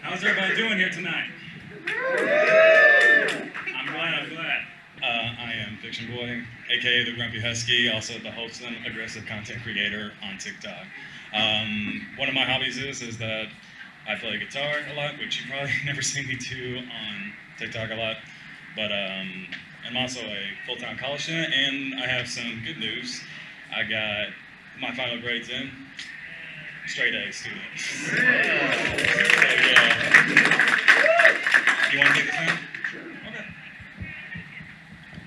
How's everybody doing here tonight? I'm glad. I am fictionboi, aka the Grumpy Husky, also the wholesome, aggressive content creator on TikTok. One of my hobbies is that I play guitar a lot, which you probably never see me do on TikTok a lot. But I'm also a full-time college student, and I have some good news. I got my final grades in. Straight A student. So, you want to take this now? Okay.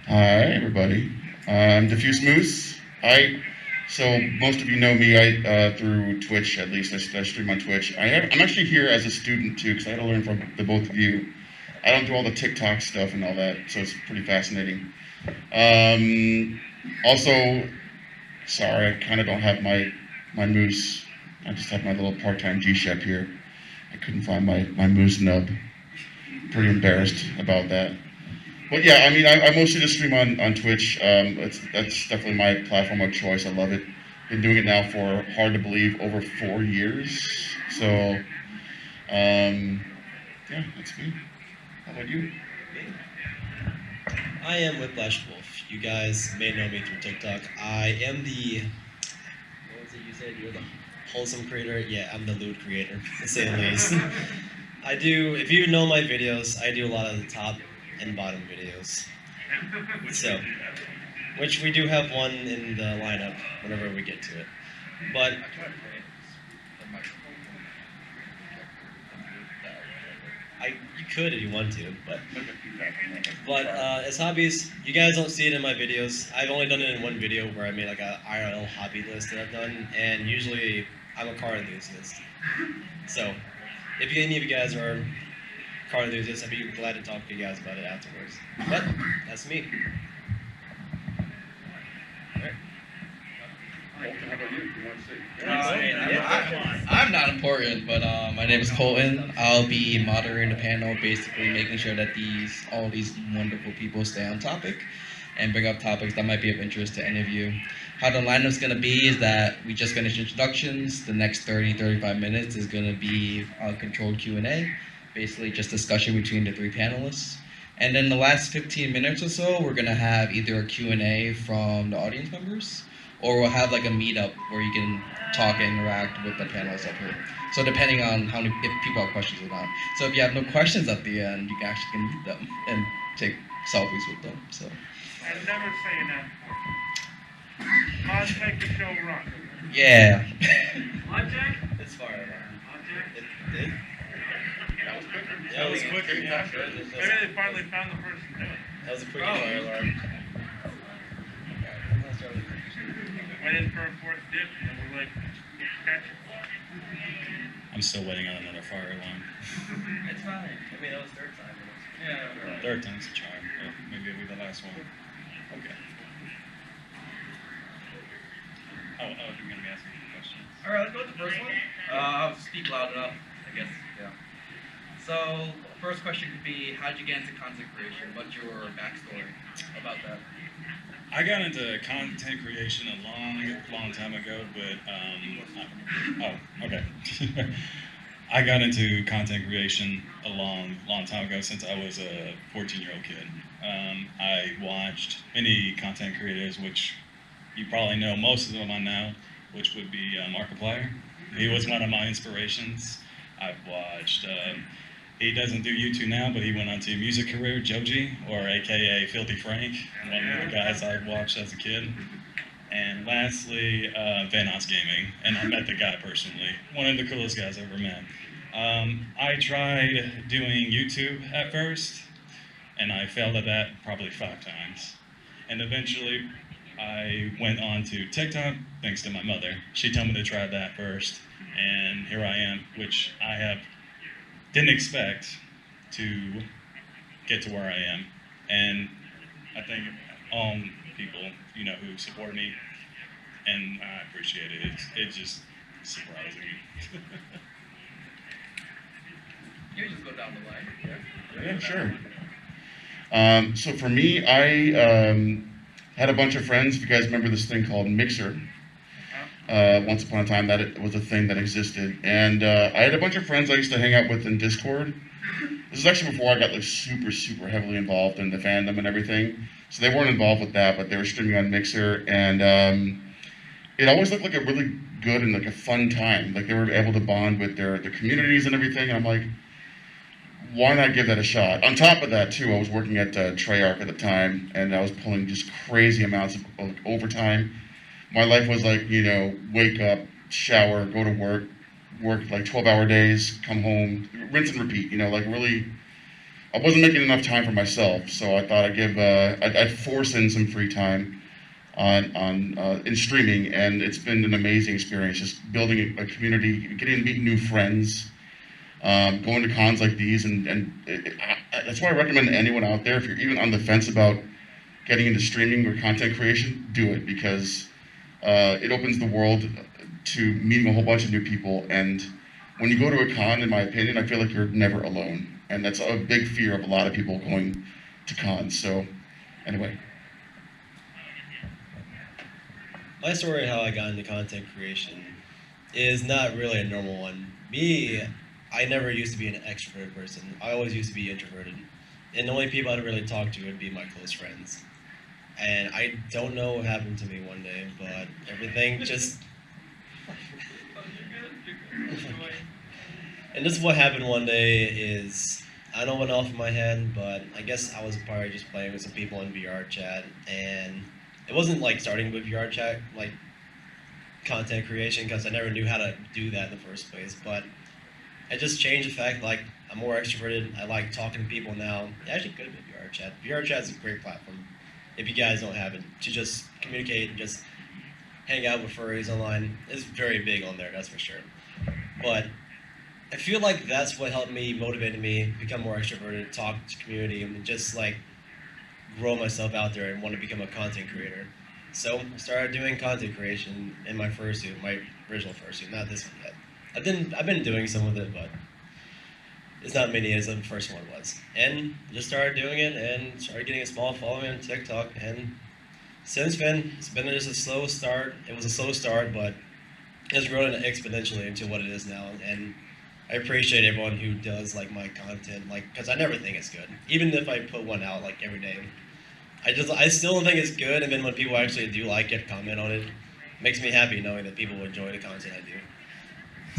Hi, everybody. I'm Diffuse Moose. So most of you know me through Twitch, at least. I stream on Twitch. I'm actually here as a student, too, because I had to learn from the both of you. I don't do all the TikTok stuff and all that, so it's pretty fascinating. Also, sorry, I kind of don't have my moose. I just have my little part-time G-Shep here. I couldn't find my moose nub. Pretty embarrassed about that. But yeah, I mean, I mostly just stream on Twitch. That's definitely my platform of choice. I love it. Been doing it now for, hard to believe, over 4 years. So, yeah, that's me. How about you? I am whiplashwolf. You guys may know me through TikTok. I am the, what was it you said? You're the wholesome creator? Yeah, I'm the lewd creator, to say the least. If you know my videos, I do a lot of the top and bottom videos. So, which we do have one in the lineup whenever we get to it. But you could if you want to, but as hobbies, you guys don't see it in my videos. I've only done it in one video where I made like a IRL hobby list that I've done, and usually I'm a car enthusiast. So, if any of you guys are car enthusiasts, I'd be glad to talk to you guys about it afterwards. But that's me. I'm not important, but my name is Colton. I'll be moderating the panel, basically making sure that all these wonderful people stay on topic and bring up topics that might be of interest to any of you. How the lineup's going to be is that we just finished introductions. The next 30-35 minutes is going to be a controlled Q&A, basically just discussion between the three panelists. And then the last 15 minutes or so, we're going to have either a Q&A from the audience members, or we'll have like a meetup where you can talk and interact with the panelists up here. So depending on if people have questions or not. So if you have no questions at the end, you can actually meet them and take selfies with them. So. I never say enough. Let's make the show run. Yeah. Object? It's fire alarm. Object? It did? That was quicker. That was quicker, yeah. Maybe they finally found the person doing it. That was a quick fire alarm. Went in for a fourth dip, and we're like, catch it. I'm still waiting on another fire alarm. It's fine. I mean, that was third time. Yeah. Third time's the charm. Yeah, maybe it'll be the last one. Okay. Oh, you're going to be asking me questions. All right, let's go with the first one. I'll speak loud enough, I guess. Yeah. So, first question could be, how'd you get into content creation? What's your backstory about that? I got into content creation a long time ago, but okay. I got into content creation a long time ago, since I was a 14-year-old kid. I watched many content creators, which you probably know most of them by now, which would be Markiplier. He was one of my inspirations. I've watched, he doesn't do YouTube now, but he went on to a music career, Joji, or AKA Filthy Frank, one of the guys I watched as a kid. And lastly, Vanoss Gaming, and I met the guy personally, one of the coolest guys I ever met. I tried doing YouTube at first, and I failed at that probably 5 times. And eventually, I went on to TikTok, thanks to my mother. She told me to try that first, and here I am, which I didn't expect to get to where I am. And I think all people, who support me, and I appreciate it. It's just surprising. You just go down the line. Yeah, sure. So for me, I had a bunch of friends. If you guys remember this thing called Mixer. Once upon a time, that it was a thing that existed. And I had a bunch of friends I used to hang out with in Discord. This is actually before I got like super heavily involved in the fandom and everything. So they weren't involved with that, but they were streaming on Mixer, and it always looked like a really good and like a fun time. Like they were able to bond with their communities and everything. And I'm like, why not give that a shot? On top of that, too, I was working at Treyarch at the time, and I was pulling just crazy amounts of overtime. My life was like, wake up, shower, go to work like 12-hour days, come home, rinse and repeat. Like really, I wasn't making enough time for myself, so I thought I'd force in some free time in streaming, and it's been an amazing experience, just building a community, getting to meet new friends. Going to cons like these, and that's why I recommend anyone out there, if you're even on the fence about getting into streaming or content creation, do it, because it opens the world to meeting a whole bunch of new people. And when you go to a con, in my opinion, I feel like you're never alone, and that's a big fear of a lot of people going to cons. So anyway. My story of how I got into content creation is not really a normal one. I never used to be an extroverted person. I always used to be introverted. And the only people I'd really talk to would be my close friends. And I don't know what happened to me one day, but everything just... And this is what happened one day is, I don't know what went off in my head, but I guess I was probably just playing with some people in vrchat, and it wasn't like starting with vrchat, like content creation, because I never knew how to do that in the first place, but it just changed the fact, like, I'm more extroverted. I like talking to people now. It actually could have been vrchat. vrchat is a great platform, if you guys don't have it, to just communicate and just hang out with furries online. It's very big on there, that's for sure. But I feel like that's what helped me, motivated me, become more extroverted, talk to community, and just, like, grow myself out there and want to become a content creator. So I started doing content creation in my fursuit, my original fursuit, not this one yet. I've been doing some of it, but it's not many as the first one was. And just started doing it and started getting a small following on TikTok. And since then, it's been just a slow start. It was a slow start, but it's grown exponentially into what it is now. And I appreciate everyone who does like my content, like, because I never think it's good. Even if I put one out like every day, I still don't think it's good. And then when people actually do like it, comment on it, makes me happy knowing that people enjoy the content I do.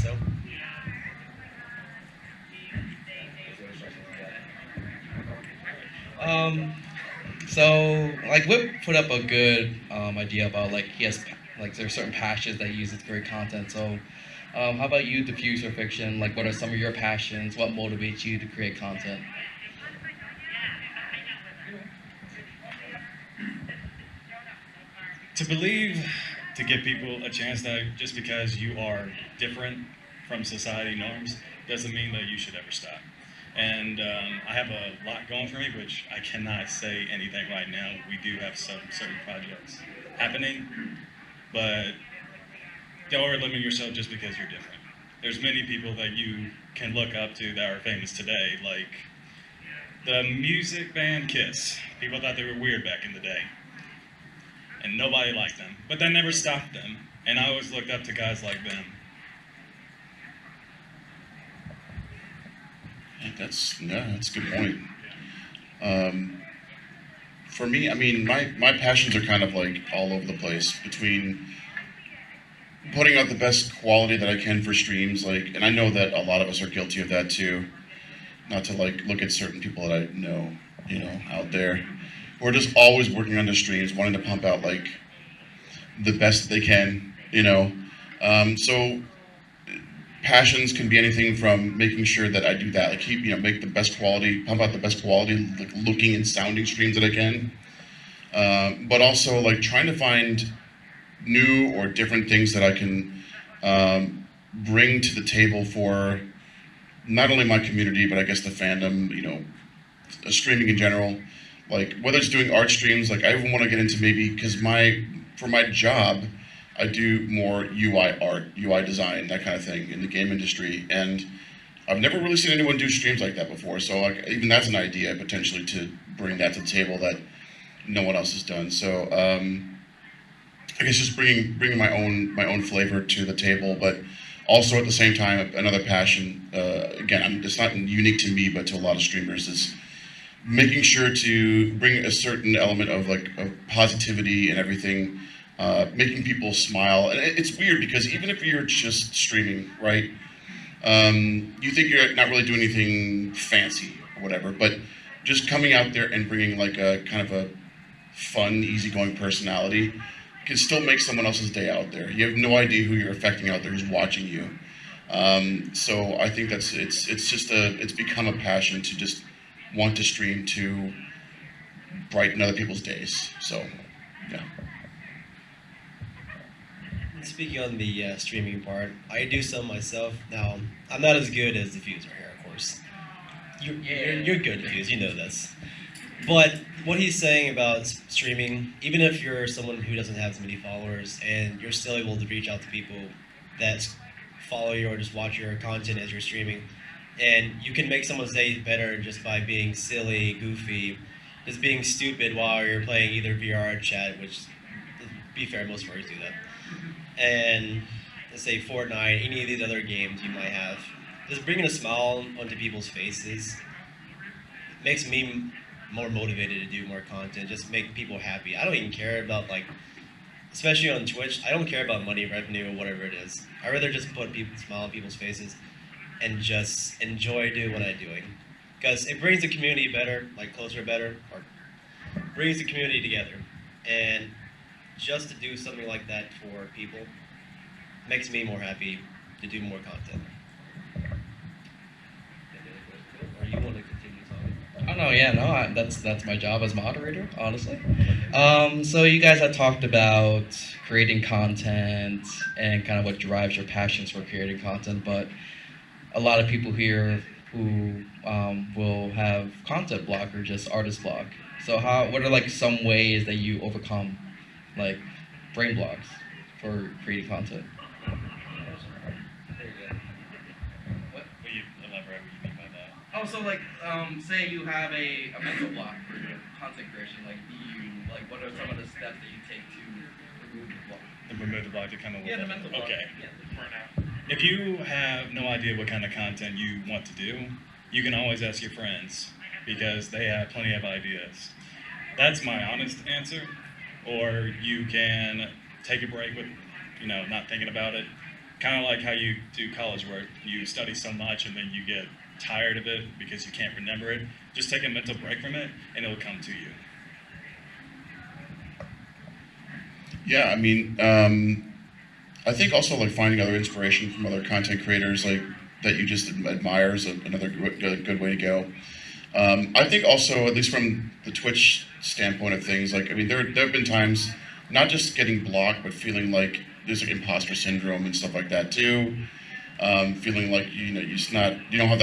So. So like Whip put up a good idea about like he has like there's certain passions that he uses to create content. So how about you, Diffuse or Fiction? Like what are some of your passions? What motivates you to create content? To believe, to give people a chance that just because you are different from society norms doesn't mean that you should ever stop. And I have a lot going for me, which I cannot say anything right now. We do have some certain projects happening, but don't limit yourself just because you're different. There's many people that you can look up to that are famous today, like the music band Kiss. People thought they were weird back in the day, and nobody liked them, but that never stopped them. And I always looked up to guys like them. That's a good point. For me, I mean, my passions are kind of like all over the place between putting out the best quality that I can for streams, like, and I know that a lot of us are guilty of that too. Not to like look at certain people that I know, out there. We're just always working on their streams, wanting to pump out like the best that they can, So passions can be anything from making sure that I do that, like keep, make the best quality, pump out the best quality, like looking and sounding streams that I can. But also like trying to find new or different things that I can bring to the table for not only my community, but I guess the fandom, streaming in general. Like whether it's doing art streams, like I even want to get into maybe, because for my job, I do more UI art, UI design, that kind of thing in the game industry. And I've never really seen anyone do streams like that before. So like even that's an idea potentially to bring that to the table that no one else has done. So I guess just bringing my own flavor to the table, but also at the same time another passion. Again, it's not unique to me, but to a lot of streamers is making sure to bring a certain element of of positivity and everything, making people smile. And it's weird because even if you're just streaming, right? You think you're not really doing anything fancy or whatever, but just coming out there and bringing like a kind of a fun, easygoing personality can still make someone else's day out there. You have no idea who you're affecting out there who's watching you. So I think it's become a passion to just want to stream to brighten other people's days. So, yeah. Speaking on the streaming part, I do some myself. Now, I'm not as good as Diffuser here, of course. You're good, Diffuse, you know this. But what he's saying about streaming, even if you're someone who doesn't have as many followers and you're still able to reach out to people that follow you or just watch your content as you're streaming, and you can make someone's day better just by being silly, goofy, just being stupid while you're playing either vrchat, which, to be fair, most furries do that, and let's say Fortnite, any of these other games you might have, just bringing a smile onto people's faces makes me more motivated to do more content, just make people happy. I don't even care about, like, especially on Twitch, I don't care about money, revenue, or whatever it is. I'd rather just put smile on people's faces and just enjoy doing what I'm doing. Because it brings the community better, like closer better, or brings the community together. And just to do something like that for people makes me more happy to do more content. Or you want to continue talking? Oh no, yeah, no, that's my job as moderator, honestly. So you guys have talked about creating content and kind of what drives your passions for creating content, but a lot of people here who will have content block or just artist block. So what are like some ways that you overcome like brain blocks for creating content? Will you elaborate what you mean by that? Oh, so like, say you have a mental block for your content creation. Like, what are some of the steps that you take to remove the block? To remove the block to kind of Yeah, the mental block. Okay. Yeah, the burnout. If you have no idea what kind of content you want to do, you can always ask your friends because they have plenty of ideas. That's my honest answer. Or you can take a break with, not thinking about it. Kind of like how you do college work. You study so much and then you get tired of it because you can't remember it. Just take a mental break from it and it'll come to you. Yeah, I mean, I think also like finding other inspiration from other content creators like that you just admire is another good way to go. I think also, at least from the Twitch standpoint of things, like, I mean, there have been times not just getting blocked, but feeling like there's like imposter syndrome and stuff like that too. Feeling like you don't have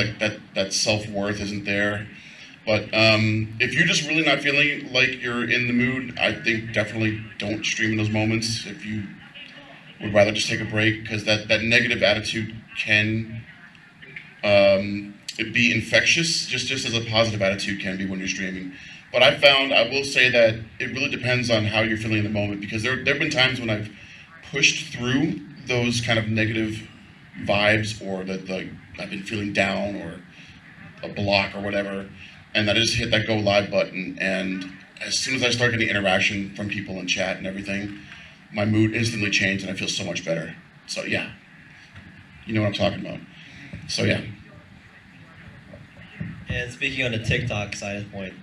that self-worth isn't there. But if you're just really not feeling like you're in the mood, I think definitely don't stream in those moments. If you would rather just take a break, because that negative attitude can be infectious, just as a positive attitude can be when you're streaming. But I will say that it really depends on how you're feeling in the moment, because there have been times when I've pushed through those kind of negative vibes, or that I've been feeling down or a block or whatever, and I just hit that go live button, and as soon as I start getting interaction from people in chat and everything, my mood instantly changed and I feel so much better. So yeah, you know what I'm talking about. So yeah. And speaking on the TikTok side of the point,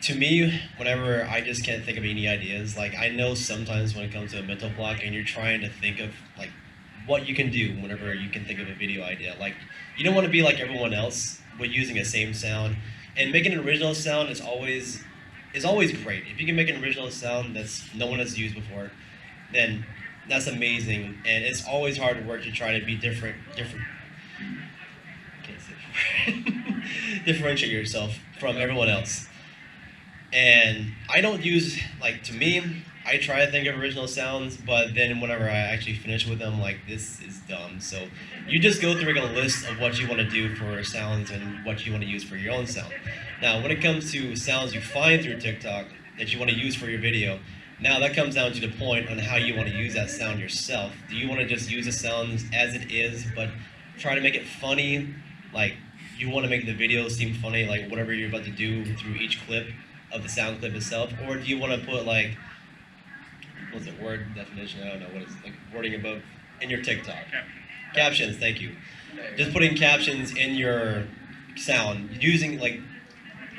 to me, whenever I just can't think of any ideas, like I know sometimes when it comes to a mental block and you're trying to think of like what you can do whenever you can think of a video idea. Like you don't want to be like everyone else, but using the same sound. And making an original sound is always great. If you can make an original sound that's no one has used before, then that's amazing. And it's always hard work to try to be different. Differentiate yourself from everyone else. And I don't use, like, to me, I try to think of original sounds, but then whenever I actually finish with them, like, this is dumb. So you just go through a list of what you want to do for sounds and what you want to use for your own sound. Now, when it comes to sounds you find through TikTok that you want to use for your video, Now that comes down to the point on how you want to use that sound yourself. Do you want to just use the sound as it is, but try to make it funny? Like, you want to make the video seem funny, like whatever you're about to do through each clip of the sound clip itself? Or do you want to put like, what's it, word definition? I don't know, what is it, like wording above in your TikTok? Captions, thank you. Just putting captions in your sound, using like,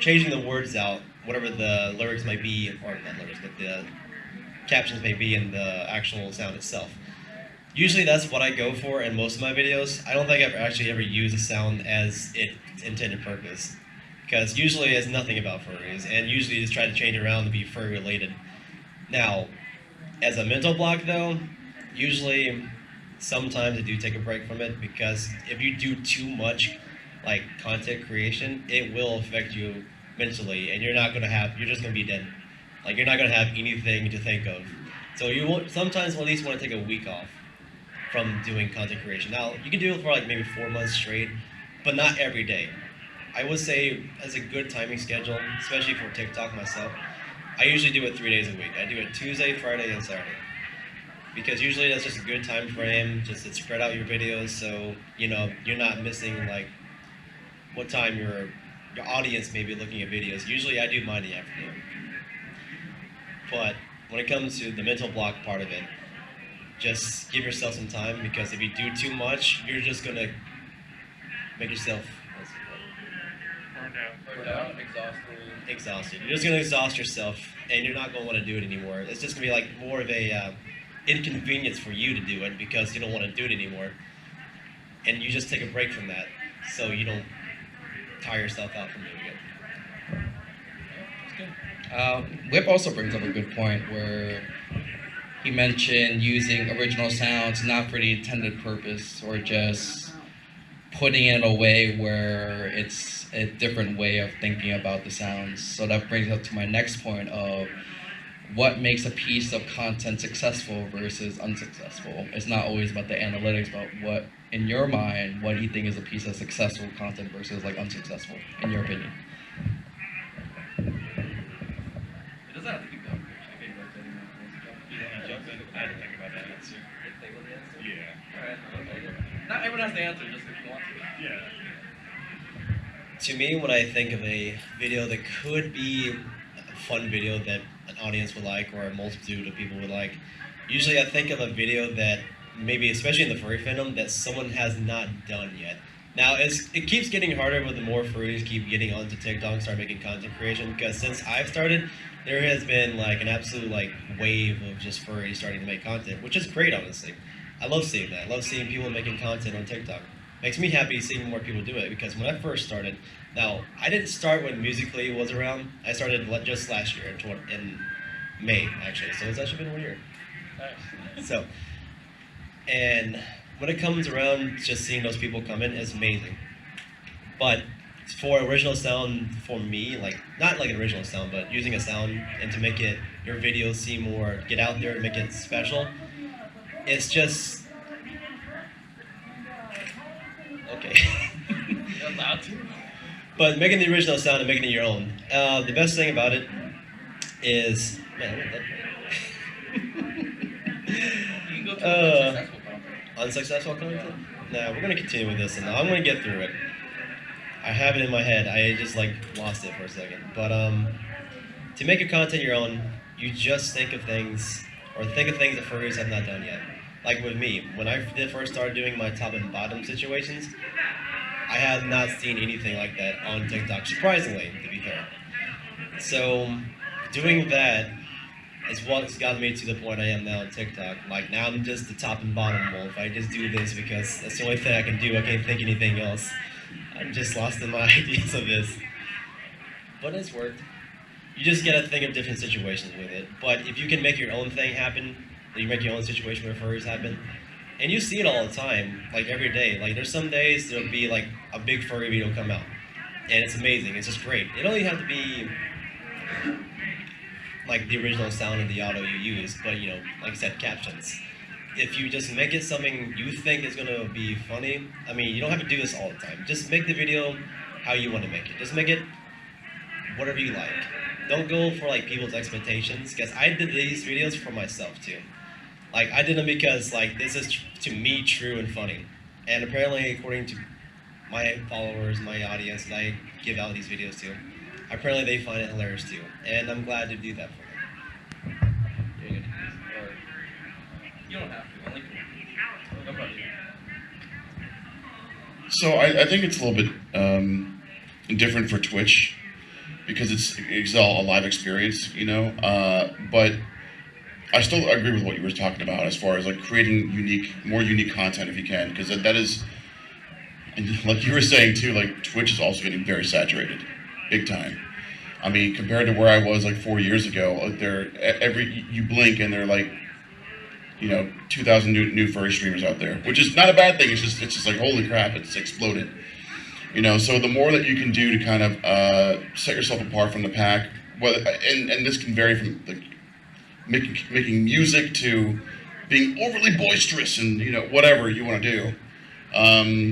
changing the words out, whatever the lyrics might be, or not lyrics, but the captions may be in the actual sound itself. Usually that's what I go for in most of my videos. I don't think I've actually ever used a sound as its intended purpose, because usually it's nothing about furries, and usually just try to change it around to be furry related. Now, as a mental block though, usually sometimes I do take a break from it, because if you do too much like content creation, it will affect you mentally, and you're just gonna be dead. Like, you're not gonna have anything to think of. So you will sometimes at least want to take a week off from doing content creation. Now, you can do it for like maybe 4 months straight, but not every day. I would say as a good timing schedule, especially for TikTok myself, I usually do it 3 days a week. I do it Tuesday, Friday, and Saturday. Because usually that's just a good time frame, just to spread out your videos, so you know you're not missing like what time your audience may be looking at videos. Usually I do mine in the afternoon. But when it comes to the mental block part of it, just give yourself some time, because if you do too much, you're just gonna make yourself Burned out, exhausted. You're just gonna exhaust yourself, and you're not gonna want to do it anymore. It's just gonna be like more of a inconvenience for you to do it, because you don't want to do it anymore, and you just take a break from that, so you don't tire yourself out from doing it. Whip also brings up a good point where he mentioned using original sounds not for the intended purpose, or just putting it in a way where it's a different way of thinking about the sounds. So that brings up to my next point of what makes a piece of content successful versus unsuccessful. It's not always about the analytics, but what, in your mind, what do you think is a piece of successful content versus like unsuccessful, in your opinion? It doesn't have to be done. You want to jump in? I didn't think about that answer. Yeah. Alright. Not everyone has to answer, just if you want to. Yeah. To me, when I think of a video that could be a fun video that an audience would like, or a multitude of people would like, usually I think of a video that maybe, especially in the furry fandom, that someone has not done yet. Now, it keeps getting harder with the more furries keep getting onto TikTok and start making content creation, because since I've started, there has been like an absolute like wave of just furries starting to make content, which is great, honestly. I love seeing that. I love seeing people making content on TikTok. Makes me happy seeing more people do it, because when I first started, now I didn't start when Musical.ly was around. I started just last year in May, actually. So it's actually been 1 year. So, and when it comes around, just seeing those people come in is amazing. But for original sound, for me, like not like an original sound, but using a sound and to make it your videos seem more, get out there and make it special, it's just okay. You're allowed to. But making the original sound and making it your own. The best thing about it is, man, You can go to unsuccessful content. unsuccessful content? Nah, we're gonna continue with this, and I'm gonna get through it. I have it in my head. I just like lost it for a second. But to make your content your own, you just think of things that furries have not done yet. Like with me, when I first started doing my top and bottom situations, I had not seen anything like that on TikTok, surprisingly, to be fair. So doing that is what's gotten me to the point I am now on TikTok. Like, now I'm just the top and bottom wolf. I just do this because that's the only thing I can do. I can't think anything else. I'm just lost in my ideas of this. But it's worked. You just gotta think of different situations with it. But if you can make your own thing happen, you make your own situation where furries happen, and you see it all the time, like every day. Like, there's some days there'll be like a big furry video come out, and it's amazing. It's just great. It don't even have to be like the original sound of the auto you use, but you know, like I said, captions. If you just make it something you think is gonna be funny, I mean, you don't have to do this all the time. Just make the video how you want to make it. Just make it whatever you like. don't go for like people's expectations, because I did these videos for myself too. Like I did them because like this is to me true and funny, and apparently according to my followers, my audience that I give out these videos to, apparently they find it hilarious too, and I'm glad to do that for them. You're good. Or you don't have to. Only no problem. So I think it's a little bit different for Twitch because it's all a live experience, you know. But I still agree with what you were talking about as far as like creating more unique content if you can, because that is, and like you were saying too, like Twitch is also getting very saturated, big time. I mean, compared to where I was like 4 years ago, like you blink and they're like, 2,000 new furry streamers out there, which is not a bad thing. It's just like holy crap, it's exploded. So the more that you can do to kind of set yourself apart from the pack, and this can vary from like making music to being overly boisterous and whatever you want to do.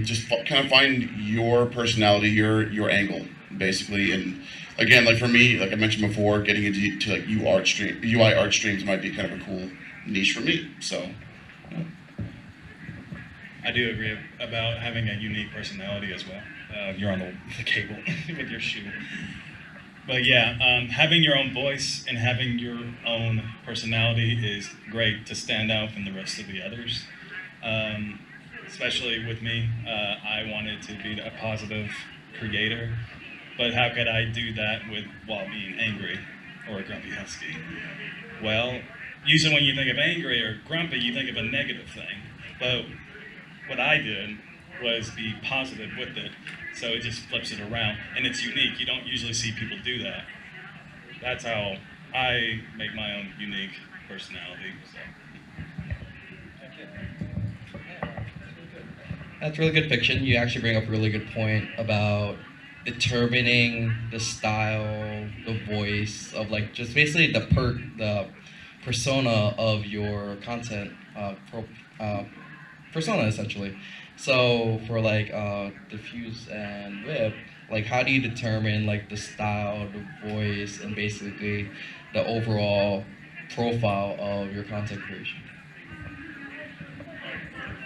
Just kind of find your personality, your angle, basically. And again, like for me, like I mentioned before, getting into like UI art streams might be kind of a cool niche for me. So I do agree about having a unique personality as well. You're on the cable with your shoe. But yeah, having your own voice and having your own personality is great to stand out from the rest of the others. Especially with me, I wanted to be a positive creator, but how could I do that while being angry or a grumpy husky? Well, usually when you think of angry or grumpy, you think of a negative thing. But what I did was be positive with it, so it just flips it around, and it's unique. You don't usually see people do that. That's how I make my own unique personality. So. That's really good fiction. You actually bring up a really good point about determining the style, the voice of like just basically the persona of your content persona essentially. So for like Diffuse and Whip, like how do you determine like the style, the voice, and basically the overall profile of your content creation?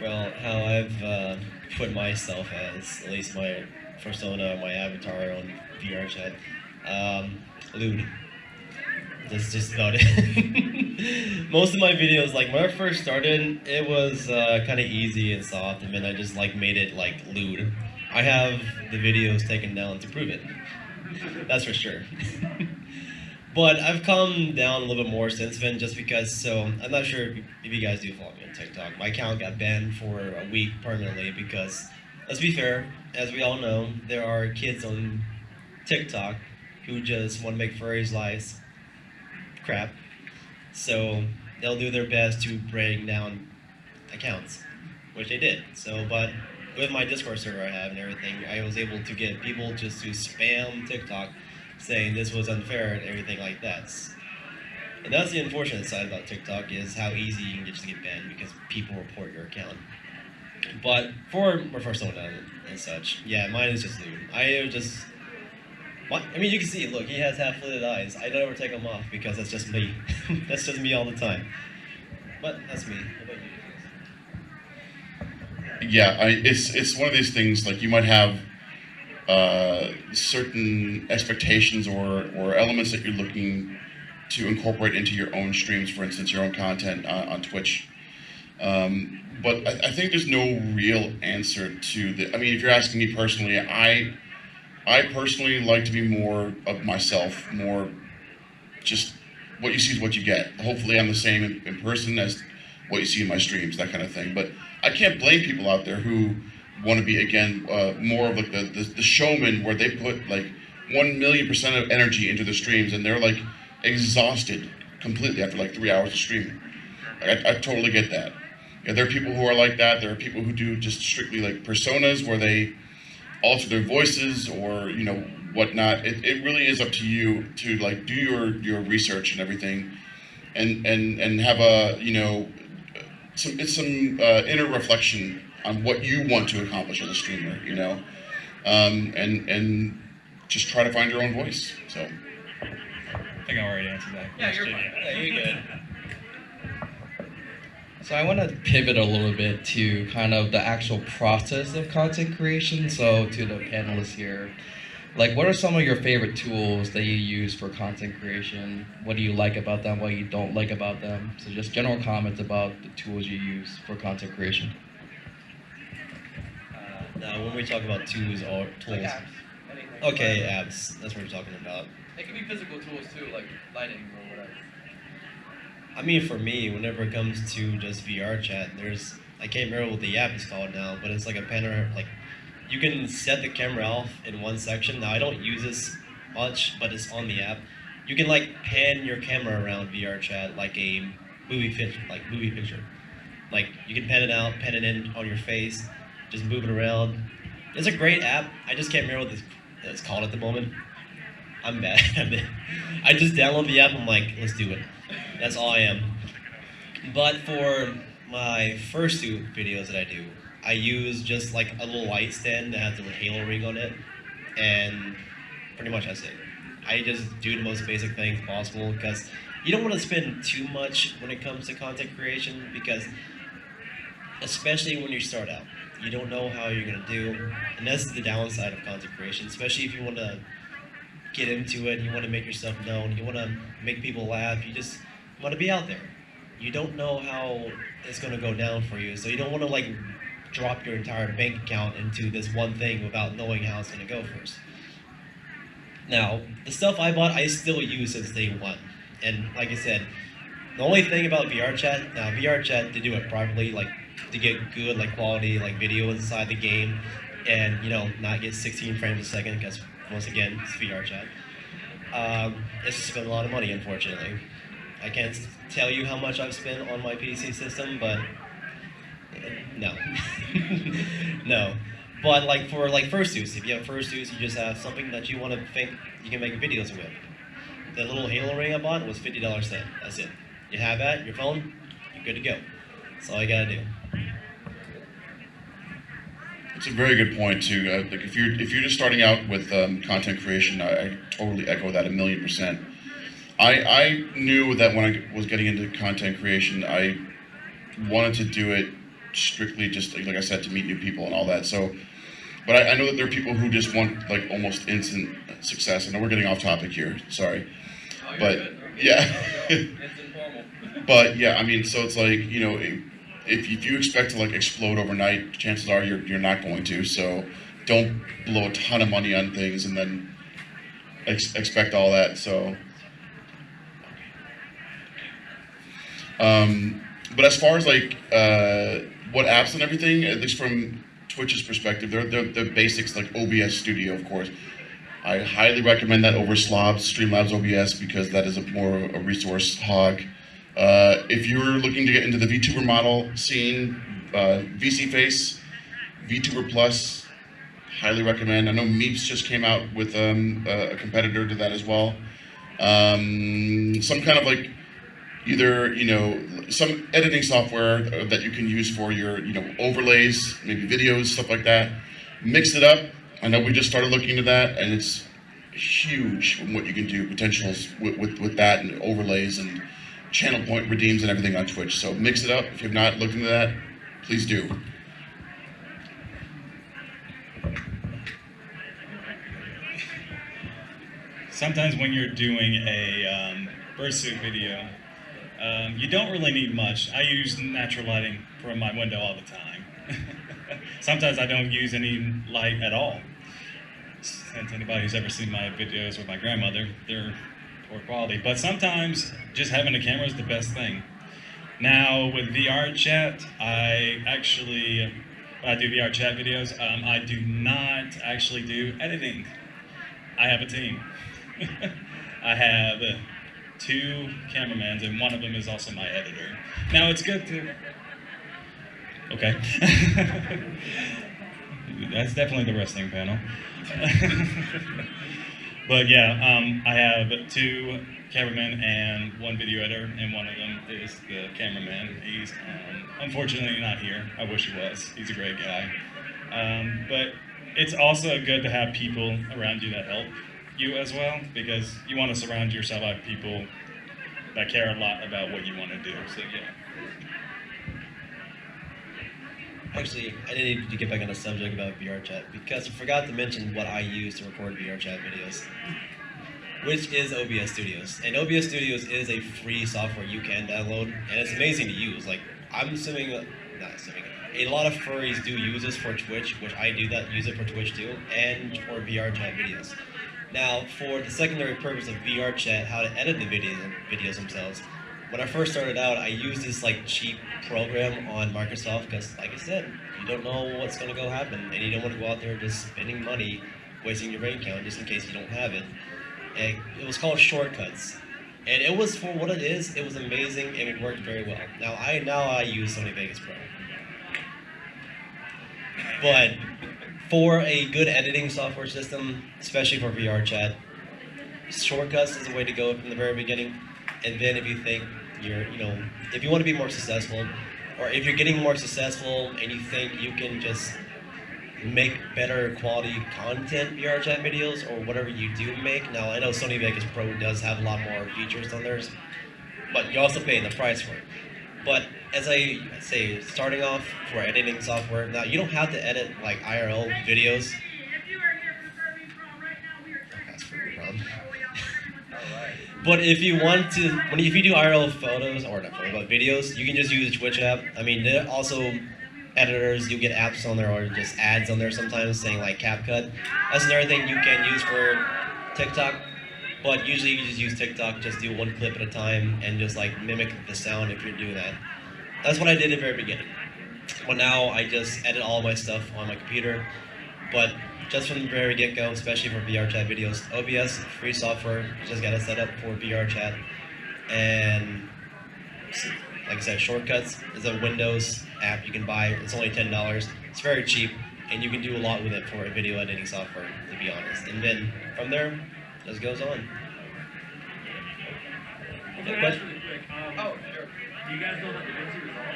Well, how I've put myself as, at least my persona, my avatar on vrchat, lewd. That's just about it. Most of my videos, like when I first started, it was kind of easy and soft, and then I just like made it like lewd. I have the videos taken down to prove it. That's for sure. But I've come down a little bit more since then, just because, so I'm not sure if you guys do follow me on TikTok. My account got banned for a week permanently because, let's be fair, as we all know, there are kids on TikTok who just want to make furries' lives crap. So they'll do their best to bring down accounts, which they did. So, but with my Discord server I have and everything, I was able to get people just to spam TikTok saying this was unfair and everything like that. And that's the unfortunate side about TikTok, is how easy you can just get banned because people report your account. But for my persona and such, yeah, mine is just lewd. I mean, you can see, look, he has half-lidded eyes. I don't ever take them off because that's just me. That's just me all the time. But that's me. What about you? yeah, it's one of these things, like you might have certain expectations or elements that you're looking to incorporate into your own streams, for instance, your own content on Twitch. But I think there's no real answer to the, I mean, if you're asking me personally, I personally like to be more of myself, more just what you see is what you get. Hopefully I'm the same in person as what you see in my streams, that kind of thing. But I can't blame people out there who want to be, again, more of like the showman, where they put like 1,000,000% of energy into the streams and they're like exhausted completely after like 3 hours of streaming. I totally get that. Yeah, there are people who are like that. There are people who do just strictly like personas where they alter their voices or whatnot. It really is up to you to like do your research and everything, and have a some inner reflection on what you want to accomplish as a streamer, and just try to find your own voice. So. I think I already answered that Yeah, you're question. fine. Yeah, you're good. So I want to pivot a little bit to kind of the actual process of content creation. So to the panelists here, like what are some of your favorite tools that you use for content creation? What do you like about them? What you don't like about them? So just general comments about the tools you use for content creation. Now, when we talk about tools or Like tools, apps. Anything. okay, apps. That's what we're talking about. It can be physical tools too, like lighting or whatever. I mean, for me, whenever it comes to just VR chat, I can't remember what the app is called now, but it's like a panorama. Like, you can set the camera off in one section. Now, I don't use this much, but it's on the app. You can like pan your camera around VR chat like a movie picture. Like you can pan it out, pan it in on your face, just move it around. It's a great app. I just can't remember what it's called at the moment. I'm bad at it. I just download the app. I'm like, let's do it. That's all I am. But for my first two videos that I do, I use just like a little light stand that has a little halo ring on it, and pretty much that's it. I just do the most basic things possible because you don't want to spend too much when it comes to content creation, because especially when you start out, you don't know how you're gonna do, and that's the downside of content creation. Especially if you want to get into it, you want to make yourself known, you want to make people laugh, you just want to be out there. You don't know how it's gonna go down for you, so you don't want to like drop your entire bank account into this one thing without knowing how it's gonna go first. Now, the stuff I bought, I still use since day one. And like I said, the only thing about VRChat, now VRChat, to do it properly, like to get good like quality like video inside the game, and not get 16 frames a second, because once again it's VRChat. It's to spend a lot of money, unfortunately. I can't tell you how much I've spent on my PC system, but no, no. But like for like fursuits, if you have fursuits, you just have something that you want to think you can make videos with. The little halo ring I bought was $50 set. That's it. You have that, your phone, you're good to go. That's all you gotta do. It's a very good point too. Like if you're just starting out with content creation, I totally echo that 1,000,000%. I knew that when I was getting into content creation, I wanted to do it strictly just like I said, to meet new people and all that. So, but I know that there are people who just want like almost instant success. I know we're getting off topic here. Sorry, Oh, you're but good. yeah. It's informal. But yeah, I mean, so it's like, if you expect to like explode overnight, chances are you're not going to. So don't blow a ton of money on things and then expect all that. So, but as far as like what apps and everything, at least from Twitch's perspective, they're the basics like OBS Studio, of course. I highly recommend that over Streamlabs OBS, because that is more a resource hog. If you're looking to get into the VTuber model scene, VC Face, VTuber Plus, highly recommend. I know Meeps just came out with a competitor to that as well. Some kind of like either some editing software that you can use for your overlays, maybe videos, stuff like that. Mix it up. I know we just started looking into that, and it's huge what you can do, potentials with that, and overlays and channel point redeems and everything on Twitch. So mix it up. If you've not looked into that, please do. Sometimes when you're doing a fursuit video, you don't really need much. I use natural lighting from my window all the time. Sometimes I don't use any light at all. Since anybody who's ever seen my videos with my grandmother, they're poor quality. But sometimes just having a camera is the best thing. Now with VR chat, when I do VR chat videos, I do not actually do editing. I have a team. I have 2 cameramans, and one of them is also my editor. Now it's good to... Okay. That's definitely the wrestling panel. But yeah, I have 2 cameramen and 1 video editor, and one of them is the cameraman. He's unfortunately not here. I wish he was. He's a great guy. But it's also good to have people around you that help. you as well, because you want to surround yourself by people that care a lot about what you want to do. So yeah. Actually, I need to get back on the subject about VRChat because I forgot to mention what I use to record VRChat videos, which is OBS Studios. And OBS Studios is a free software you can download, and it's amazing to use. Like, I'm assuming, not assuming, a lot of furries do use this for Twitch, which I do that, use it for Twitch too, and for VRChat videos. Now, for the secondary purpose of VRChat, how to edit the videos themselves, when I first started out, I used this like cheap program on Microsoft because, like I said, you don't know what's going to go happen, and you don't want to go out there just spending money, wasting your brain count just in case you don't have it. And it was called Shortcuts, and it was, for what it is, it was amazing and it worked very well. Now I use Sony Vegas Pro, but for a good editing software system, especially for VRChat, Shortcuts is the way to go from the very beginning. And then if you think if you want to be more successful, or if you're getting more successful and you think you can just make better quality content VRChat videos or whatever you do make. Now, I know Sony Vegas Pro does have a lot more features on theirs, but you're also paying the price for it. But as I say, starting off for editing software, now you don't have to edit like IRL videos. That's pretty problem. But if you want to, if you do IRL photos, or not photos, but videos, you can just use the Twitch app. I mean, there are also editors, you get apps on there or just ads on there sometimes saying like CapCut. That's another thing you can use for TikTok, but usually you just use TikTok, just do one clip at a time and just like mimic the sound if you're doing that. That's what I did at the very beginning. But now I just edit all my stuff on my computer, but just from the very get-go, especially for VRChat videos, OBS, free software, you just gotta set up for VRChat. And like I said, Shortcuts is a Windows app you can buy. It's only $10. It's very cheap, and you can do a lot with it for a video editing software, to be honest. And then from there, it just goes on. Okay, Question? really quick. Oh, sure. Do you guys know that the DaVinci Resolve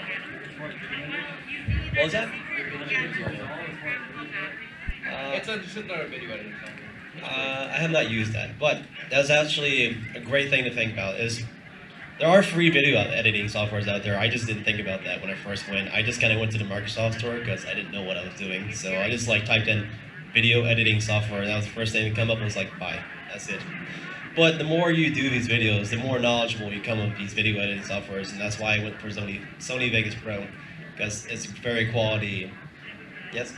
as far as video editing? What was that? DaVinci Resolve as far as video It's just another video editing software. I have not used that, but that's actually a great thing to think about. Is there are free video editing softwares out there. I just didn't think about that when I first went. I just kind of went to the Microsoft store because I didn't know what I was doing. So I just like typed in video editing software, and that was the first thing to come up. I was like, buy. That's it. But the more you do these videos, the more knowledgeable you come with these video editing softwares, and that's why I went for Sony Vegas Pro, because it's very quality. Yes?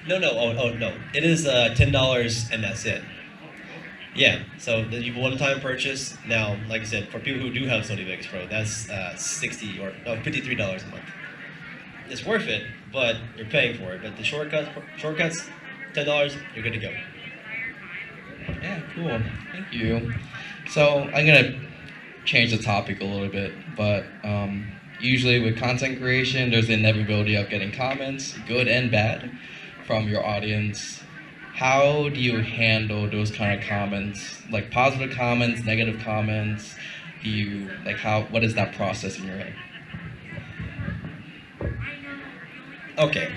No, oh no. It is $10 and that's it. Yeah, so you have a one-time purchase. Now, like I said, for people who do have Sony Vegas Pro, that's $53 a month. It's worth it, but you're paying for it. But the shortcuts, $10, you're good to go. Yeah, cool. Thank you. So I'm gonna change the topic a little bit, but usually with content creation, there's the inevitability of getting comments, good and bad, from your audience. How do you handle those kind of comments, like positive comments, negative comments? Do you what is that process in your head? Okay.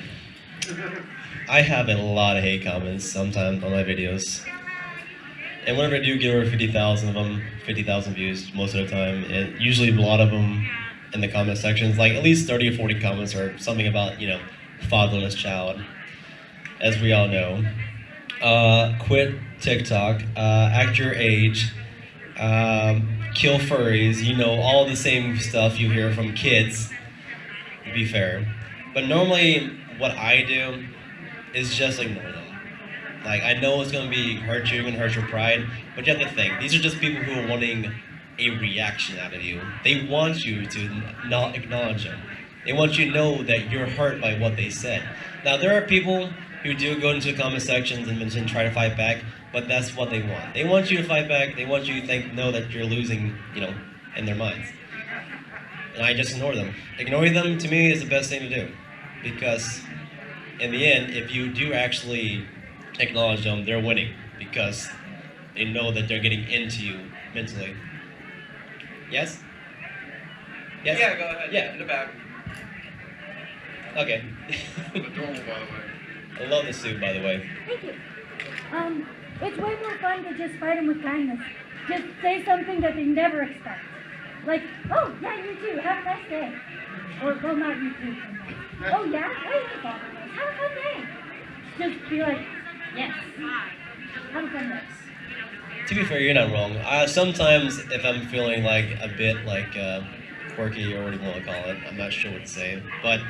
I have a lot of hate comments sometimes on my videos. And whenever I do get over 50,000 of them, 50,000 views most of the time, and usually a lot of them in the comment sections, like at least 30 or 40 comments are something about, fatherless child, as we all know. Quit TikTok, act your age, kill furries, all the same stuff you hear from kids, to be fair. But normally what I do is just ignore them. Like, I know it's going to hurt you and hurt your pride, but you have to think, these are just people who are wanting a reaction out of you. They want you to not acknowledge them. They want you to know that you're hurt by what they said. Now, there are people who do go into the comment sections and try to fight back, but that's what they want. They want you to fight back. They want you to know that you're losing, in their minds. And I just ignore them. Ignoring them, to me, is the best thing to do. Because, in the end, if you do actually acknowledge them, they're winning. Because they know that they're getting into you mentally. Yes? Yes? Yeah, go ahead. Yeah. In the back. Okay. Adorable, by the way. I love the suit, by the way. Thank you. It's way more fun to just fight them with kindness. Just say something that they never expect. Like, oh, yeah, you too. Have a nice day. Or, well, not you too. Oh, yeah? Why are you bothering us? Have a fun day. Just be like, yes. Have a fun day. To be fair, you're not wrong. Sometimes if I'm feeling like a bit like quirky or whatever you want to call it, I'm not sure what to say, but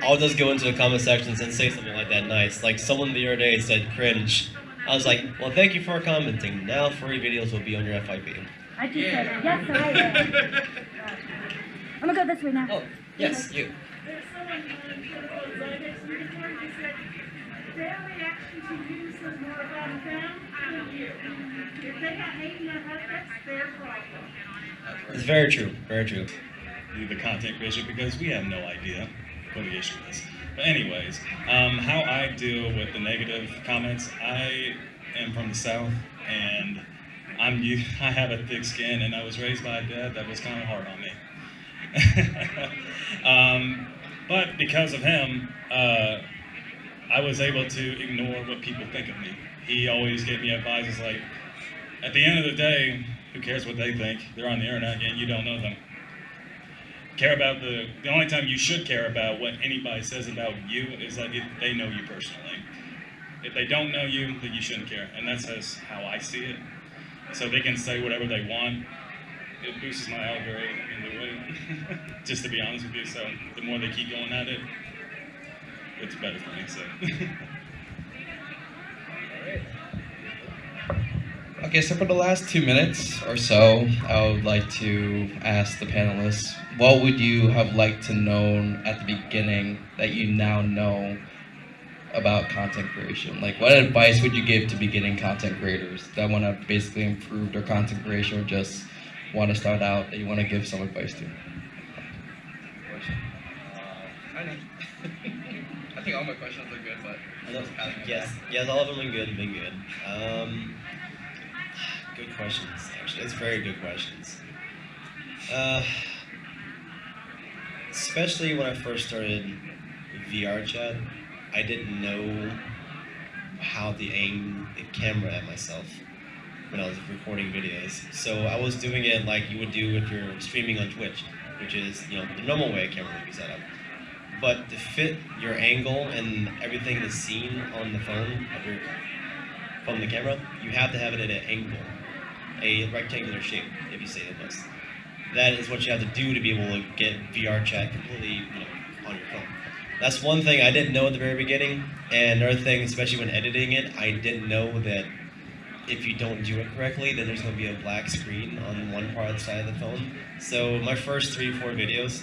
I'll just go into the comment sections and say something like that nice. Like someone the other day said cringe. I was like, well, thank you for commenting. Now furry videos will be on your FYP. I just said, yes, I am. I'm gonna go this way now. Oh, yes, you. There's someone who said their reaction to you says more about them than you. If they got hate in their heart, that's their problem. It's very true, very true. The content creation, because we have no idea what the issue is. But anyways, how I deal with the negative comments, I am from the South, and I have a thick skin, and I was raised by a dad that was kind of hard on me. But because of him, I was able to ignore what people think of me. He always gave me advice. It's like, at the end of the day, who cares what they think? They're on the internet and you don't know them. Care about the only time you should care about what anybody says about you is like if they know you personally. If they don't know you, then you shouldn't care. And that's just how I see it. So they can say whatever they want. It boosts my algorithm in the way, just to be honest with you. So the more they keep going at it, it's better for me. So. Okay, so for the last 2 minutes or so, I would like to ask the panelists, what would you have liked to know at the beginning that you now know about content creation? Like, what advice would you give to beginning content creators that want to basically improve their content creation or just want to start out, that you want to give some advice to? I know. I think all my questions are good, but Yes, all of them have been good. Good questions, actually. It's very good questions. Especially when I first started vrchat, I didn't know how to aim the camera at myself when I was recording videos. So I was doing it like you would do if you're streaming on Twitch, which is, the normal way a camera would be set up. But to fit your angle and everything that's seen on the phone from the camera, you have to have it at an angle, a rectangular shape, if you say the most. That is what you have to do to be able to get vrchat completely on your phone. That's one thing I didn't know at the very beginning, and another thing, especially when editing it, I didn't know that if you don't do it correctly, then there's going to be a black screen on one part of the side of the phone. So my first 3 or 4 videos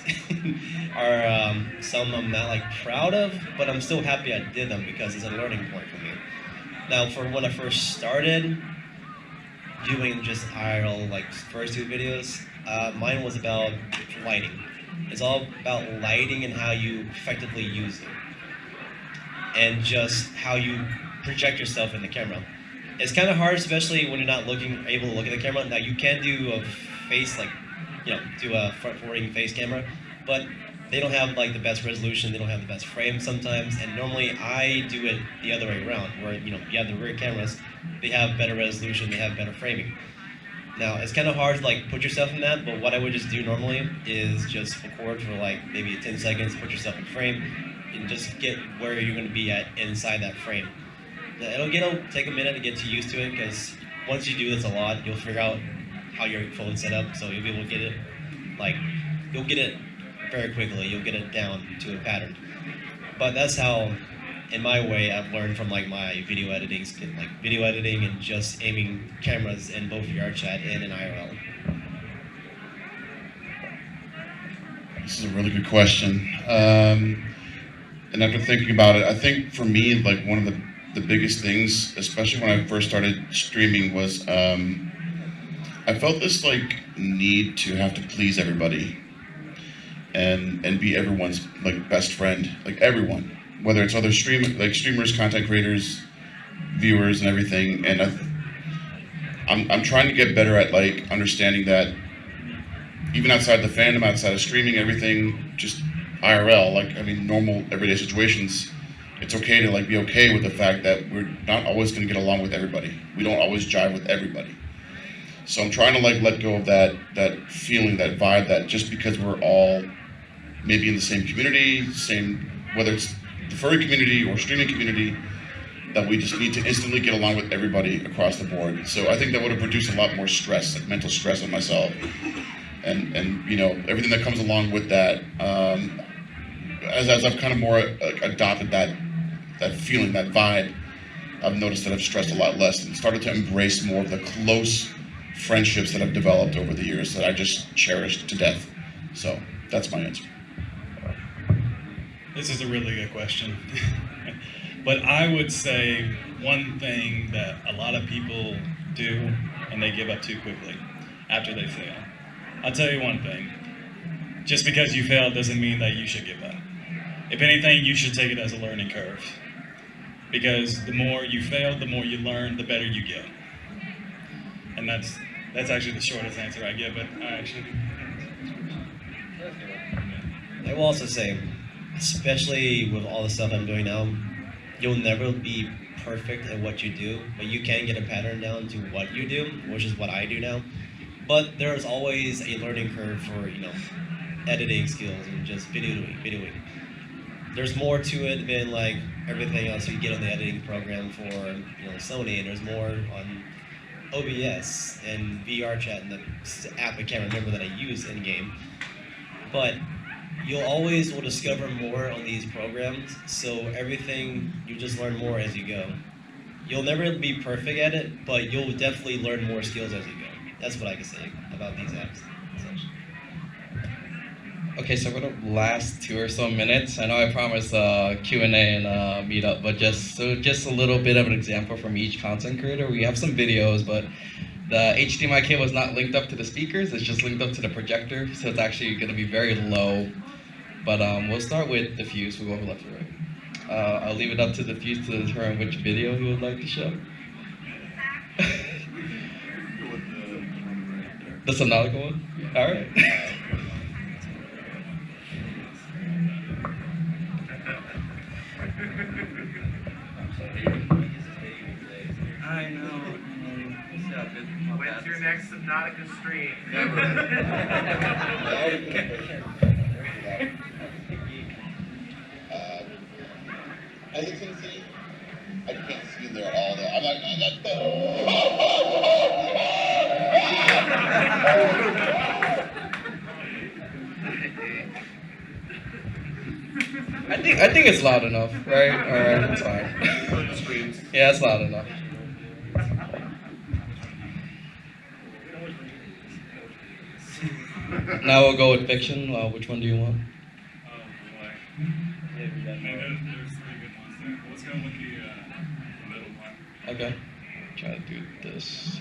are some I'm not proud of, but I'm still happy I did them because it's a learning point for me. Now, for when I first started doing just IRL first 2 videos, mine was about lighting. It's all about lighting and how you effectively use it, and just how you project yourself in the camera. It's kind of hard, especially when you're not able to look at the camera. Now you can do a face, do a front-forwarding face camera, but they don't have the best resolution. They don't have the best frame sometimes, and normally I do it the other way around, where you have the rear cameras, they have better resolution, they have better framing. Now it's kind of hard to put yourself in that, but what I would just do normally is just record for maybe 10 seconds, put yourself in frame, and just get where you're going to be at inside that frame. It'll take a minute to get used to it, because once you do this a lot, you'll figure out how your phone's set up, so you'll be able to get it, you'll get it very quickly, you'll get it down to a pattern. But that's how, in my way, I've learned from my video editing and just aiming cameras in both vrchat and in IRL. This is a really good question. And after thinking about it, I think for me, one of the biggest things, especially when I first started streaming, was I felt this need to have to please everybody and be everyone's best friend, everyone, whether it's other streamers, content creators, viewers, and everything. And I'm trying to get better at understanding that even outside the fandom, outside of streaming, everything, just IRL, normal everyday situations, it's okay to like be okay with the fact that we're not always going to get along with everybody. We don't always jive with everybody. So I'm trying to like let go of that feeling, that vibe, that just because we're all maybe in the same community, whether it's the furry community or streaming community, that we just need to instantly get along with everybody across the board. So I think that would have produced a lot more stress, like mental stress on myself, and you know, everything that comes along with that. As I've kind of more adopted that feeling, that vibe, I've noticed that I've stressed a lot less and started to embrace more of the close friendships that I've developed over the years that I just cherish to death. So that's my answer. This is a really good question. But I would say one thing that a lot of people do and they give up too quickly after they fail. I'll tell you one thing. Just because you failed doesn't mean that you should give up. If anything, you should take it as a learning curve. Because the more you fail, the more you learn, the better you get. And that's actually the shortest answer I give, but I will also say, especially with all the stuff I'm doing now, you'll never be perfect at what you do, but you can get a pattern down to what you do, which is what I do now. But there's always a learning curve for, you know, editing skills and just videoing. There's more to it than like everything else you get on the editing program for, you know, Sony, and there's more on OBS and vrchat and the app I can't remember that I use in game. But you'll always will discover more on these programs, so everything you just learn more as you go. You'll never be perfect at it, but you'll definitely learn more skills as you go. That's what I can say about these apps. Okay, so for the last 2 or so minutes, I know I promised Q&A and meetup, but just a little bit of an example from each content creator. We have some videos, but the HDMI cable is not linked up to the speakers. It's just linked up to the projector, so it's actually going to be very low. But we'll start with the Fuse. We'll go left to right. I'll leave it up to the Fuse to determine which video he would like to show. The Subnautica one? All right. I know. When's your next Subnautica stream? As you can see, I can't see there at all. Though I'm like, I think it's loud enough, right? All right, that's fine. Yeah, it's loud enough. Now we'll go with fiction. Which one do you want? Oh boy. There's 3 good ones there. Let's go with the middle one. Okay. Try to do this.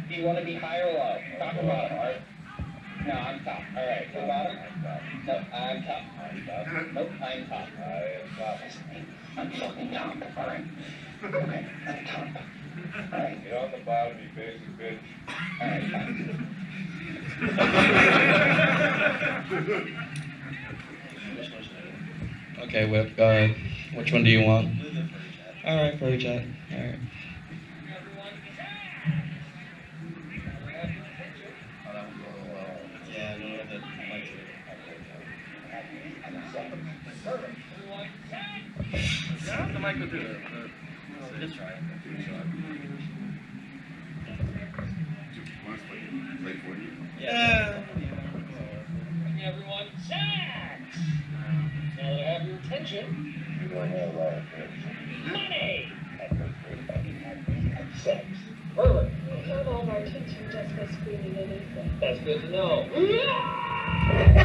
Do you want to be high or low? Top or bottom? No, I'm top. All right. So bottom? No, I'm top. Nope, I'm top. I'm fucking top. All right. Okay, I'm top. All right. Get on the bottom, you basic bitch. All right, fine. Okay, Whip. Which one do you want? All right, furrychat. All right. Yeah, no, that might Yeah, the mic will do it. Just try it. Yeah. Everyone, sex! Now that I have your attention, money! Sex. Perfect. We have all of our attention just by screaming anything. That's good to know.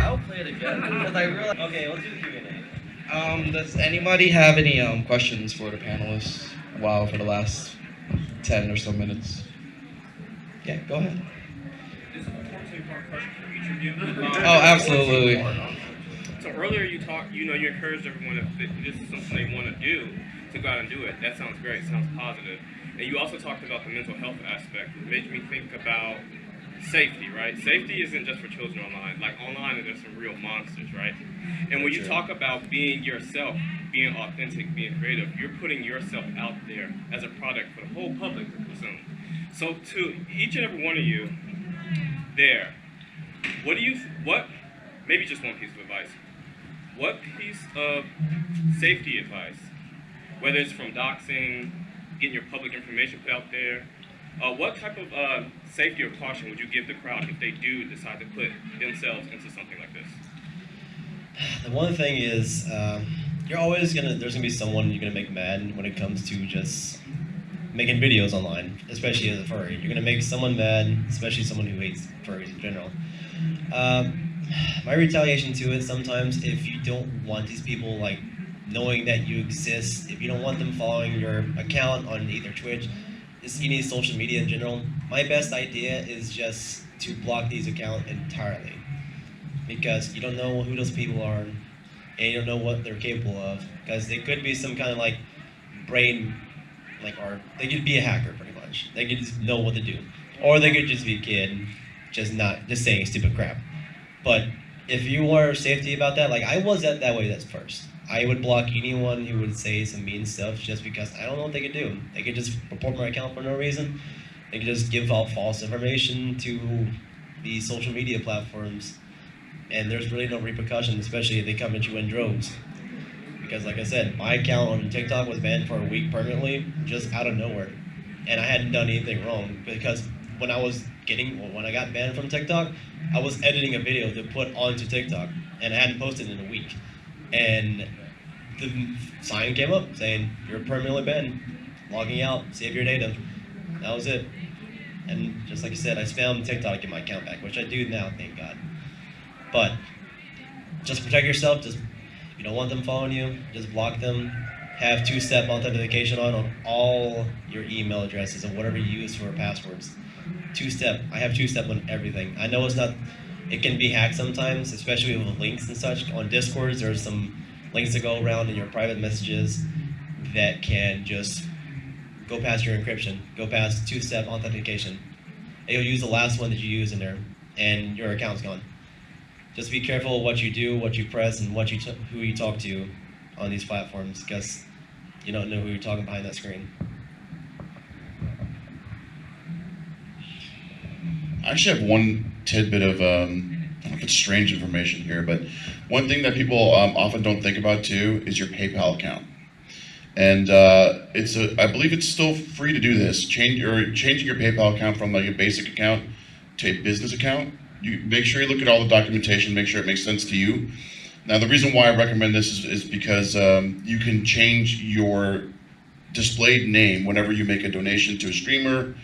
I'll play it again because I realized. Okay, let's do the Q&A. Does anybody have any questions for the panelists? Wow, for the last 10 or so minutes. Yeah, go ahead. This is a 14-part question for each of you. Oh, absolutely. So earlier you talked, you encouraged everyone if this is something they want to do, to go out and do it. That sounds great, sounds positive. And you also talked about the mental health aspect. It made me think about safety, right? Safety isn't just for children online. Like online, there's some real monsters, right? And when you talk about being yourself, being authentic, being creative, you're putting yourself out there as a product for the whole public to consume. So to each and every one of you there, maybe just one piece of advice, what piece of safety advice, whether it's from doxing, getting your public information put out there, what type of safety or caution would you give the crowd if they do decide to put themselves into something like this? The one thing is, there's gonna be someone you're gonna make mad when it comes to just making videos online, especially as a furry. You're gonna make someone mad, especially someone who hates furries in general. My retaliation to it sometimes, if you don't want these people like knowing that you exist, if you don't want them following your account on either Twitch, just any social media in general, my best idea is just to block these accounts entirely. Because you don't know who those people are, and you don't know what they're capable of. Because they could be some kind of like brain, or they could be a hacker pretty much. They could just know what to do, or they could just be a kid, just saying stupid crap. But if you were safety about that, like I was that way at first. I would block anyone who would say some mean stuff just because I don't know what they could do. They could just report my account for no reason. They could just give out false information to the social media platforms. And there's really no repercussions, especially if they come at you in droves. Because like I said, my account on TikTok was banned for a week permanently, just out of nowhere. And I hadn't done anything wrong, because when I got banned from TikTok, I was editing a video to put onto TikTok, and I hadn't posted in a week. And the sign came up saying, "You're permanently banned, logging out, save your data." That was it. And just like you said, I spammed TikTok to get my account back, which I do now, thank God. But just protect yourself. Just, if you don't want them following you, just block them. Have two-step authentication on all your email addresses and whatever you use for passwords. Two-step. I have two-step on everything. I know it can be hacked sometimes, especially with links and such. On Discord, there's some links that go around in your private messages that can just go past your encryption, go past two-step authentication. It'll use the last one that you use in there, and your account's gone. Just be careful what you do, what you press, and who you talk to on these platforms, because you don't know who you're talking behind that screen. I actually have one tidbit of, I don't know if it's strange information here, but one thing that people often don't think about too is your PayPal account. And I believe it's still free to do this. Changing your PayPal account from like a basic account to a business account. You make sure you look at all the documentation, make sure it makes sense to you. Now the reason why I recommend this is because you can change your displayed name whenever you make a donation to a streamer,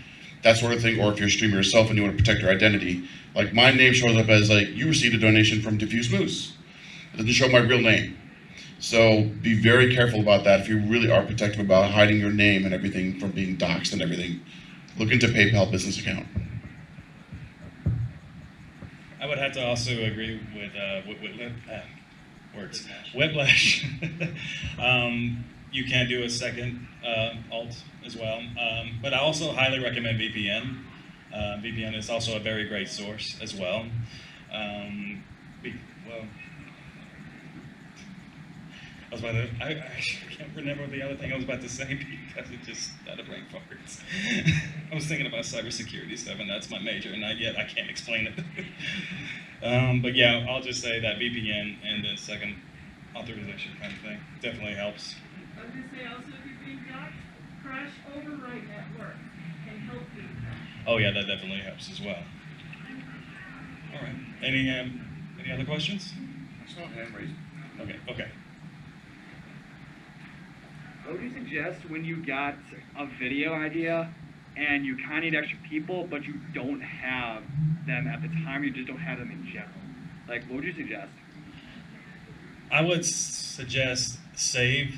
that sort of thing, or if you're a streamer yourself and you want to protect your identity. Like my name shows up as like, you received a donation from Diffuse Moose. It doesn't show my real name. So be very careful about that if you really are protective about hiding your name and everything from being doxxed and everything. Look into PayPal business account. I would have to also agree with Whiplash. You can do a second alt as well, but I also highly recommend VPN. VPN is also a very great source as well. I can't remember the other thing I was about to say because it just had a brain farts. I was thinking about cybersecurity stuff, and that's my major, and yet I can't explain it. But yeah, I'll just say that VPN and the second authorization kind of thing definitely helps. I was going to say also, if you're being doxxed, crash overwrite network can help you. Oh yeah, that definitely helps as well. All right. Any other questions? I saw a hand raised. Okay. What would you suggest when you got a video idea and you kind of need extra people, but you don't have them at the time, you just don't have them in general? Like, what would you suggest? I would suggest save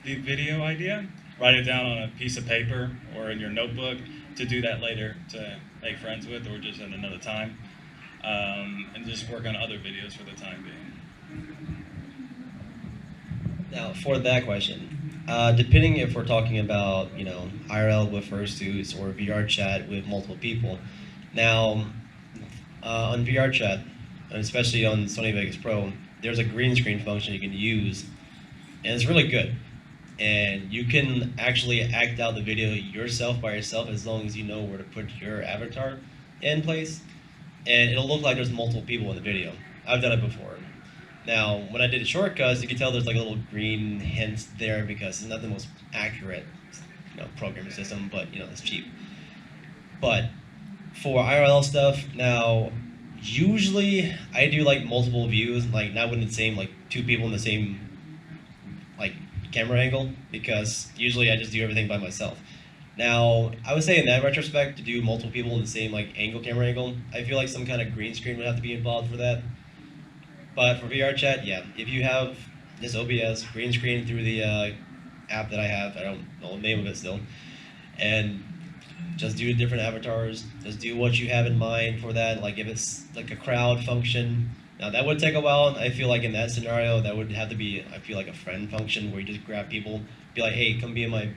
the video idea, write it down on a piece of paper or in your notebook to do that later to make friends with or just at another time, and just work on other videos for the time being. Now, for that question, depending if we're talking about, IRL with fursuits or VRchat with multiple people. Now, on VRchat, and especially on Sony Vegas Pro, there's a green screen function you can use, and it's really good. And you can actually act out the video yourself by yourself as long as you know where to put your avatar in place, and it'll look like there's multiple people in the video. I've done it before. Now, when I did shortcuts, you can tell there's like a little green hints there because it's not the most accurate, programming system, but it's cheap. But for IRL stuff, now usually I do like multiple views, like not with the same like two people in the same like camera angle, because usually I just do everything by myself. Now, I would say in that retrospect, to do multiple people in the same like camera angle, I feel like some kind of green screen would have to be involved for that. But for VRChat, yeah, if you have this OBS green screen through the app that I have, I don't know the name of it still, and just do different avatars, just do what you have in mind for that. Like if it's like a crowd function, now that would take a while. I feel like in that scenario, that would have to be, I feel like a friend function where you just grab people, be like, hey, come be in my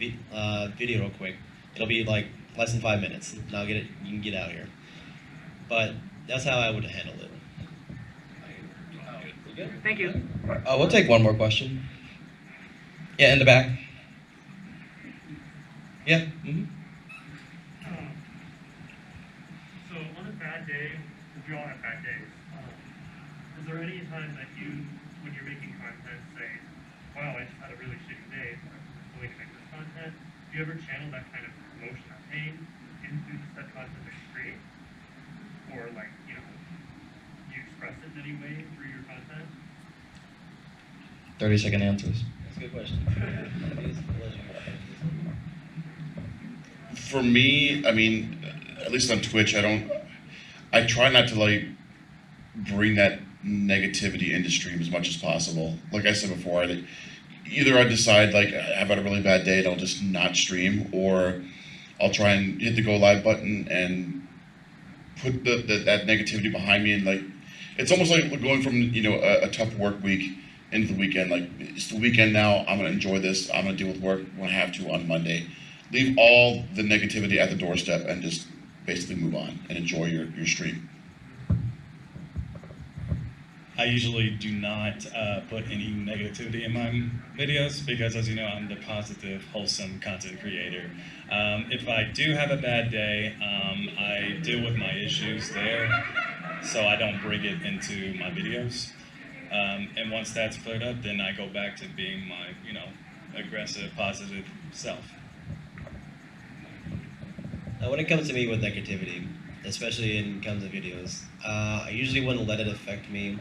video real quick. It'll be like less than 5 minutes, and I'll get it, you can get out of here. But that's how I would handle it. Thank you. We'll take one more question. Yeah, in the back. Yeah. Mm-hmm. So on a bad day, because we all have bad days, is there any time that you, when you're making content, say, wow, I just had a really shitty day, so we can make this content? Do you ever channel that kind of emotion, that pain, into the content that you create? Or like, you express it in any way through your content? 30-second answers. That's a good question. For me, I mean, at least on Twitch, I try not to like bring that negativity into stream as much as possible. Like I said before, either I decide like I've had a really bad day and I'll just not stream, or I'll try and hit the go live button and put that negativity behind me. And like, it's almost like going from, a tough work week into the weekend. Like, it's the weekend now, I'm gonna enjoy this, I'm gonna deal with work when I have to on Monday. Leave all the negativity at the doorstep and just basically move on and enjoy your stream. I usually do not put any negativity in my videos because, as you know, I'm the positive, wholesome content creator. If I do have a bad day, I deal with my issues there, so I don't bring it into my videos. And once that's cleared up, then I go back to being my, aggressive, positive self. When it comes to me with negativity, especially in comes to videos, I usually wouldn't let it affect me.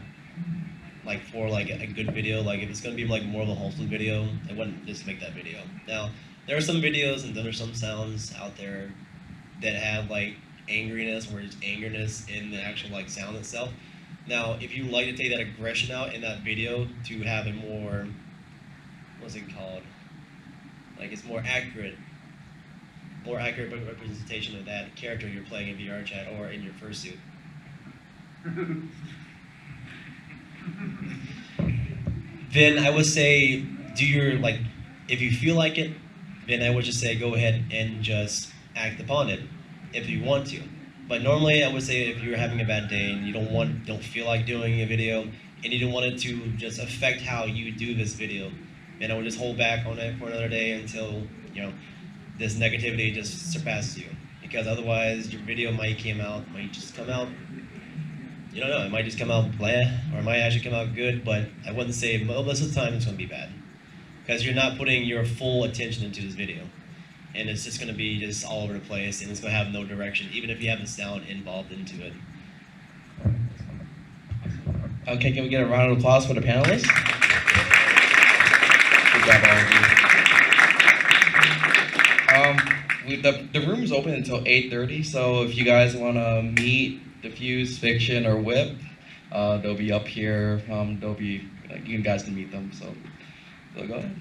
Like for like a good video, like if it's gonna be like more of a wholesome video, I wouldn't just make that video. Now, there are some videos and then there's some sounds out there that have like angriness, or just angerness in the actual like sound itself. Now, if you like to take that aggression out in that video to have a more, what's it called? Like it's more accurate representation of that character you're playing in VRChat or in your fursuit. Then I would say, if you feel like it, then I would just say go ahead and just act upon it if you want to. But normally I would say if you're having a bad day and you don't feel like doing a video and you don't want it to just affect how you do this video, then I would just hold back on it for another day until, this negativity just surpasses you. Because otherwise your video might just come out, you don't know, it might just come out bland, or it might actually come out good, but I wouldn't say most of the time it's going to be bad. Because you're not putting your full attention into this video. And it's just going to be just all over the place, and it's going to have no direction, even if you have the sound involved into it. Okay, can we get a round of applause for the panelists? Good job, all of you. The room is open until 8:30, so if you guys want to meet, diffuse, fiction, or whip, they'll be up here. You guys can meet them, so go ahead.